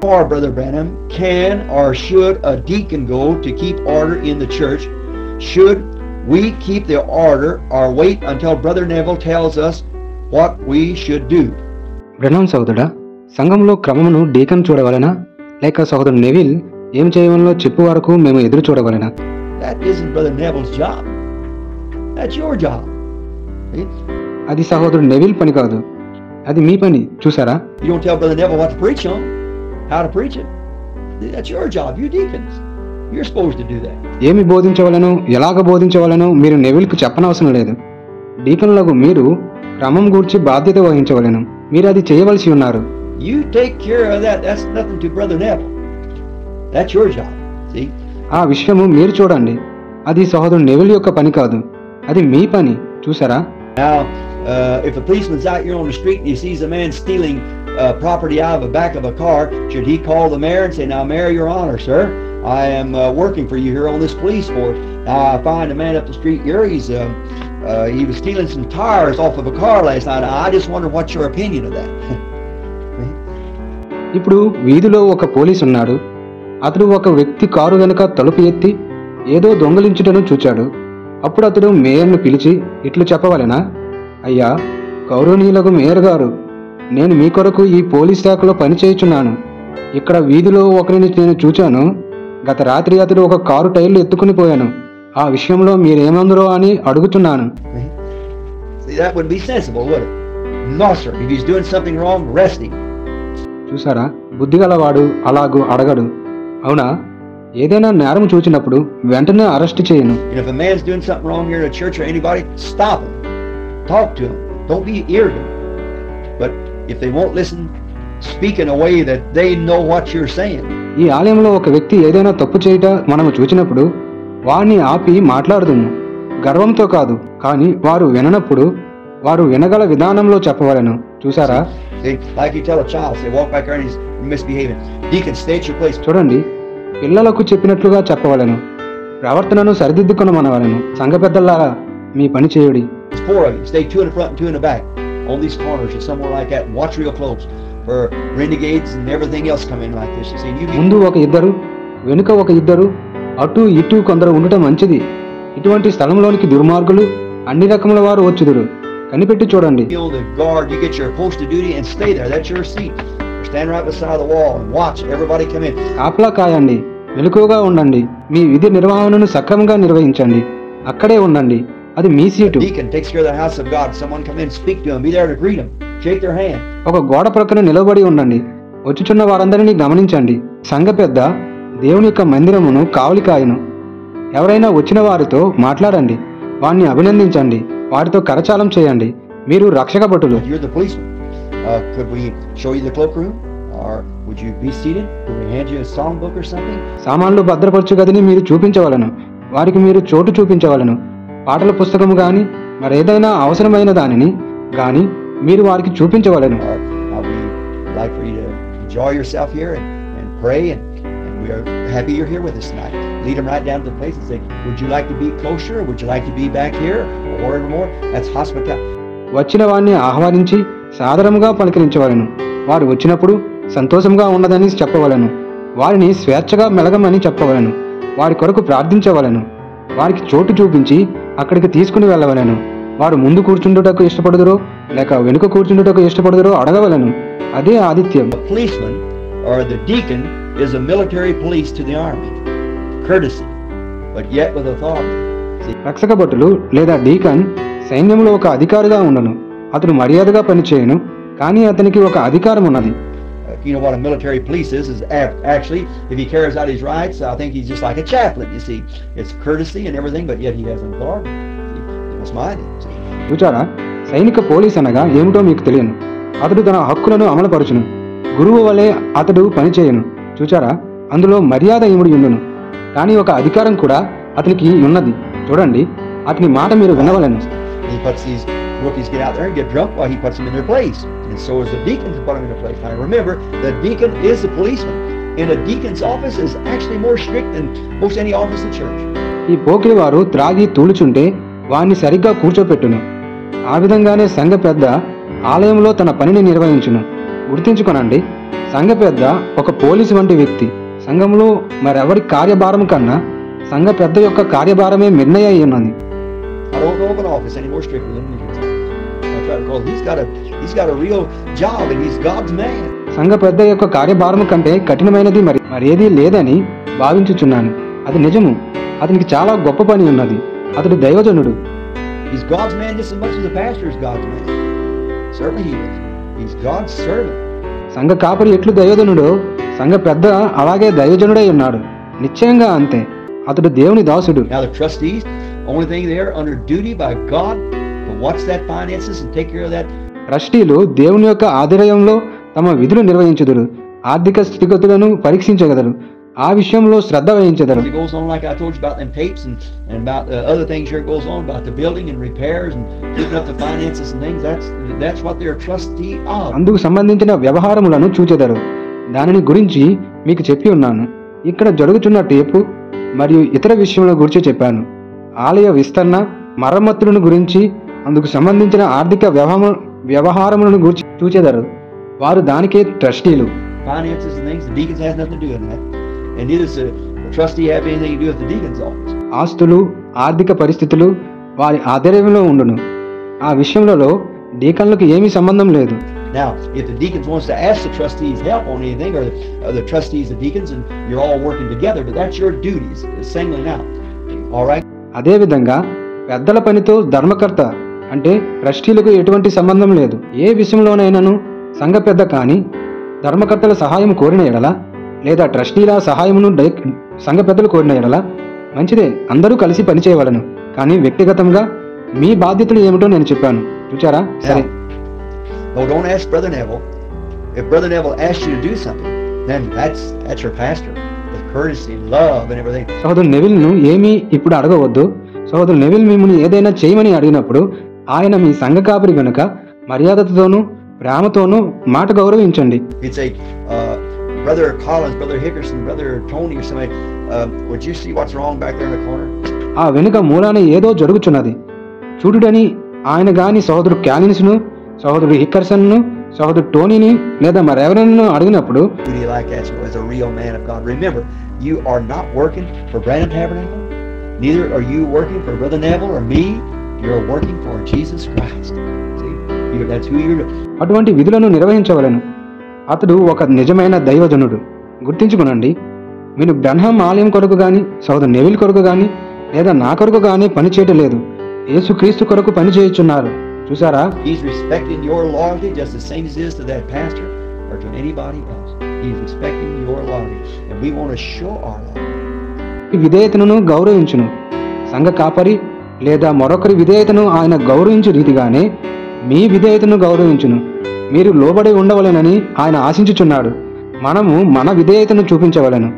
far, Brother Branham, can or should a deacon go to keep order in the church? Should we keep the order or wait until Brother Neville tells us what we should do? బ్రహ్మం సోదరుడా, సంఘంలో క్రమమును deacon చూడవలెనా లేక సహోదరుడు Neville ఏం చేయవలనో చెప్పు వరకు మేము ఎదురు చూడవలెనా? That isn't Brother Neville's job. That's your job. See? అది సహోదరుడు నెవిల్ పని కాదు, అది మీ పని. చూసారా? You don't tell Brother Neville what to preach on, how to preach it. That's your job. You deacons. You're supposed to do that. ఏమి బోధించవలనో ఎలాగ బోధించవలనో మీరు నెవిల్కు చెప్పనవసరం లేదు. డీకన్లకు మీరు క్రమం గూర్చి బాధ్యత వహించవలెను. మీరు అది చేయవలసి ఉన్నారు. You take care of that. That's nothing to Brother Neville. That's your job. See? ఆ విషయము మీరు చూడండి. అది సహోదరుడు నెవిల్ యొక్క పని కాదు, అది మీ పని. చూసారా? Now, if a policeman's out here on the street and he sees a man stealing property out of the back of a car, should he call the mayor and say, "Now, Mayor, Your Honor, sir, I am working for you here on this police force. Now, I find a man up the street here. He was stealing some tires off of a car last night. I just wonder what's your opinion of that." ఇప్పుడు వీధిలో ఒక police ఉన్నాడు. అతడు ఒక వ్యక్తి car వెనుక తలుపు ఎత్తి ఏదో దొంగలించుటను చూచాడు. అప్పుడు అతడు మేయర్ను పిలిచి ఇట్లు చెప్పవలెనా? అయ్యా, గౌరవనీయులకు మేయర్ గారు, నేను మీ కొరకు ఈ పోలీస్ శాఖలో పనిచేయుచున్నాను. ఇక్కడ వీధిలో ఒకరిని నేను చూచాను. గత రాత్రి అతడు ఒక కారు టైర్లు ఎత్తుకుని పోయాను. ఆ విషయంలో మీరేమందరో అని అడుగుతున్నాను. See, that would be sensible, would it? No, sir. If he's doing something wrong, arrest him. చూసారా? బుద్ధిగలవాడు అలాగూ అడగడు. అవునా? ఏదైనా నేరం చూచినప్పుడు వెంటనే అరెస్ట్ చేయను. And if a man's doing something wrong here in a church or anybody, stop him. Talk to him. Don't be irritable. But if they won't listen, speak in a way that they know what you're saying. ఈ ఆలయంలో ఒక వ్యక్తి ఏదైనా తప్పు చేయట మనము చూచినప్పుడు వారిని ఆపి మాట్లాడదుము. గర్వంతో కాదు, కానీ వారు విననప్పుడు వారు వినగల విధానంలో చెప్పవలెను. చూసారా? See, like you tell a child, say, walk back there and he's misbehaving. Deacon, stay at your place. చూడండి, పిల్లలకు చెప్పినట్లుగా చెప్పవలెను. ప్రవర్తనను సరిదిద్దుకొనమనవలెను. సంఘ పెద్దలారా, మీ పని చేయుడి. There's 4 of you. Stay 2 in the front and 2 in the back. On these corners or somewhere like that. And watch real close for renegades and everything else come in like this. You see, you ముందు ఒక ఇద్దరు, వెనుక ఒక ఇద్దరు, అటు ఇటు కొందరు ఉండటం మంచిది. ఇటువంటి స్థలంలోనికి దుర్మార్గులు అన్ని రకముల వారు వచ్చుదురు. కనిపెట్టి చూడండి. be on the guard. You get your post of duty and stay there. That's your seat. Stand right beside the wall and watch everybody come in. కాపలా కాయండి, మెలకువగా ఉండండి. మీ విధి నిర్వహణను సక్రమంగా నిర్వహించండి. అక్కడే ఉండండి. అది మీ seat. Deacon takes care of the house of God. Someone come in, speak to him. Be there to greet him. Shake their hand. ఒక గోడ ప్రక్కన నిలబడి ఉండండి. వచ్చుచున్న వారందరినీ గమనించండి. సంఘ పెద్ద దేవుని యొక్క మందిరమును కావలి కాయను. ఎవరైనా వచ్చిన వారితో మాట్లాడండి. వారిని అభినందించండి. వారితో కరచాలం చేయండి. మీరు రక్షక భటులు. You're the policeman. Could we show you the cloakroom? Or would you be seated? Could we hand you a song book or something? సామాన్లు భద్రపరచు గదిని మీరు చూపించవలను. వారికి మీరు చోటు చూపించవలను. పాటల పుస్తకము గాని మరేదైనా అవసరమైన దానిని గాని మీరు వారికి చూపించవలను. We like for you to enjoy yourself here and pray and we are happy you're here with us tonight. Lead them right down to the place and say, would you like to be closer or would you like to be back here or wherever more? That's hospitality. వచ్చిన వారిని ఆహ్వానించి సాదరముగా పలకరించవలను. వారు వచ్చినప్పుడు సంతోషంగా ఉన్నదని చెప్పవలను. వారిని స్వేచ్ఛగా మెలగమని చెప్పవలను. వారి కొరకు ప్రార్థించవలను. వారికి చోటు చూపించి అక్కడికి తీసుకుని వెళ్ళవలను. వారు ముందు కూర్చుండుటకు ఇష్టపడుదురో లేక వెనుక కూర్చుండుటకు ఇష్టపడుదురో అడగవలను. అదే ఆతిథ్యం. The policeman or the deacon is a military police to the army. Courtesy, but yet with authority. రక్షక భటులు లేదా డీకన్ సైన్యంలో ఒక అధికారిగా ఉండను. అతను మర్యాదగా పనిచేయను, కానీ అతనికి ఒక అధికారం ఉన్నది. You know what a military police is actually, if he carries out his rights, I think he's just like a chaplain, you see. It's courtesy and everything, but yet he has authority. He must mind it, see. చూచారా? సైనిక police అనగా ఏమిటో మీకు తెలియను. అతడు తన హక్కులను అమలుపరచును. గురువు వలె అతడు పనిచేయను. చూచారా? అందులో మర్యాద ఇముడి ఉండును, కానీ ఒక అధికారం కూడా అతనికి ఉన్నది. చూడండి, అతని మాట మీరు వినవలను. He puts these rookies get out there and get drunk while he puts them in their place. And so is the deacon to put them in their place. Now remember, the deacon is the policeman. And a deacon's office is actually more strict than most any office in church. ఈ పోకిరి వారు త్రాగి తూలుచుంటే వారిని సరిగ్గా కూర్చోపెట్టును. ఆ విధంగానే సంఘ పెద్ద ఆలయంలో తన పనిని నిర్వహించును. గుర్తించుకొనండి, సంఘ పెద్ద ఒక పోలీసు వంటి వ్యక్తి. సంఘంలో మరెవరి కార్యభారం కన్నా సంఘ పెద్ద యొక్క కార్యభారమే మిన్నయ అయి ఉన్నది. I don't know of an office any more strictly than Lincoln's office. That's right, because he's got a real job and he's God's man. సంఘ పెద్ద యొక్క కార్యభారం కంటే కఠినమైనది మరేదీ లేదని భావించుచున్నాను. అది నిజము. అతనికి చాలా గొప్ప పని ఉన్నది. అతడు దైవజనుడు. He's God's man just as much as the pastor is God's man. Certainly he is. He's God's servant. సంఘ కాపరి ఎట్లు దైవజనుడో సంఘ పెద్ద అలాగే దైవజనుడై ఉన్నాడు. నిశ్చయంగా అంతే. అతడు దేవుని దాసుడు. Now the trustees, only thing they're under duty by God to watch that finances and take care of that. ట్రస్టీలు దేవుని యొక్క ఆధీనంలో తమ విధులు నిర్వహించుదురు. ఆర్థిక స్థితిగతులను పరీక్షించగలరు. ఆ విషయంలో శ్రద్ధ వహించెదరు. It goes on like I told you about them tapes and about other things here goes on about the building and repairs and keeping up the finances and things. That's what they're a trustee of. అందుకు సంబంధించిన వ్యవహారములను చూచెదరు. దానిని గురించి మీకు చెప్పి ఉన్నాను. ఇక్కడ జరుగుతున్న tape మరియు ఇతర విషయముల గురించి చెప్పాను. ఆలయ విస్తరణ, మరమ్మతులను గురించి, అందుకు సంబంధించిన ఆర్థిక వ్యవహారములను గురించి చూచెదరు. వారు దానికే ట్రస్టీలు. Finances and things, the deacons has nothing to do with that. And neither does the trustee have anything to do with the deacon's office. ఆస్తులు, ఆర్థిక పరిస్థితులు వారి ఆధీనంలో ఉండును. ఆ విషయంలో డీకన్లకు ఏమీ సంబంధం లేదు. Now, if the deacons wants to ask the trustees help on anything, or the trustees, the deacons, and you're all working together, but that's your duties, singling out. All right? అదేవిధంగా పెద్దల పనితో ధర్మకర్త అంటే ట్రస్టీలకు ఎటువంటి సంబంధం లేదు. ఏ విషయంలోనైనాను సంఘ పెద్ద కానీ ధర్మకర్తల సహాయం కోరిన ఎడల లేదా ట్రస్టీల సహాయమును సంఘ పెద్దలు కోరిన ఎడల మంచిదే, అందరూ కలిసి పనిచేయవలను. కానీ వ్యక్తిగతంగా మీ బాధ్యతలు ఏమిటో నేను చెప్పాను. చూచారా? సరే. No, don't ask Brother Neville. If Brother Neville asks you to do something, then that's your pastor with courtesy and love and everything. సహోదరు నెవిల్ను ఏమీ ఇప్పుడు అడగవద్దు. సహోదరు నెవిల్ మిమ్మల్ని ఏదైనా చేయమని అడిగినప్పుడు ఆయన మీ సంఘ కాపరి గనుక మర్యాదతోనూ ప్రేమతోనూ మాట గౌరవించండి. You'd say, Brother Collins, Brother Hickerson, Brother Tony or somebody, would you see what's wrong back there in the corner? ఆ వెనుక మూలాన ఏదో జరుగుచున్నది చూడుడని ఆయన గాని సహోదరు క్యాలిన్స్ను, సహోదరుడు హిక్కర్సన్ను, సహోదరు టోనీని లేదా మరెవరైనా అడిగినప్పుడు Who do you like as a real man of God? Remember, you are not working for Brandon Tabernacle. Neither are you working for Brother Neville or me. You're working for Jesus Christ. See, that's who you're. అటువంటి విధులను నిర్వహించవలను. అతడు ఒక నిజమైన దైవజనుడు. గుర్తించుకునండి, మీరు బ్రహ్మం ఆలయం కొరకు గాని, సహోదరు నెవిల్ కొరకు గాని, లేదా నా కొరకు గాని పని చేయటం లేదు. యేసుక్రీస్తు కొరకు పని చేయుచున్నారు. చూసారా? He's respecting your loyalty just the same as it is to that pastor or to anybody else. He's respecting your loyalty, and we want to show our loyalty. ఈ విధేయతను గౌరవించును. సంఘ కాపరి లేదా మరొకరి విధేయతను ఆయన గౌరవించు రీతిగానే మీ విధేయతను గౌరవించును. మీరు లోబడి ఉండవలెనని ఆయన ఆశించుచున్నాడు. మనము మన విధేయతను చూపించవలెను.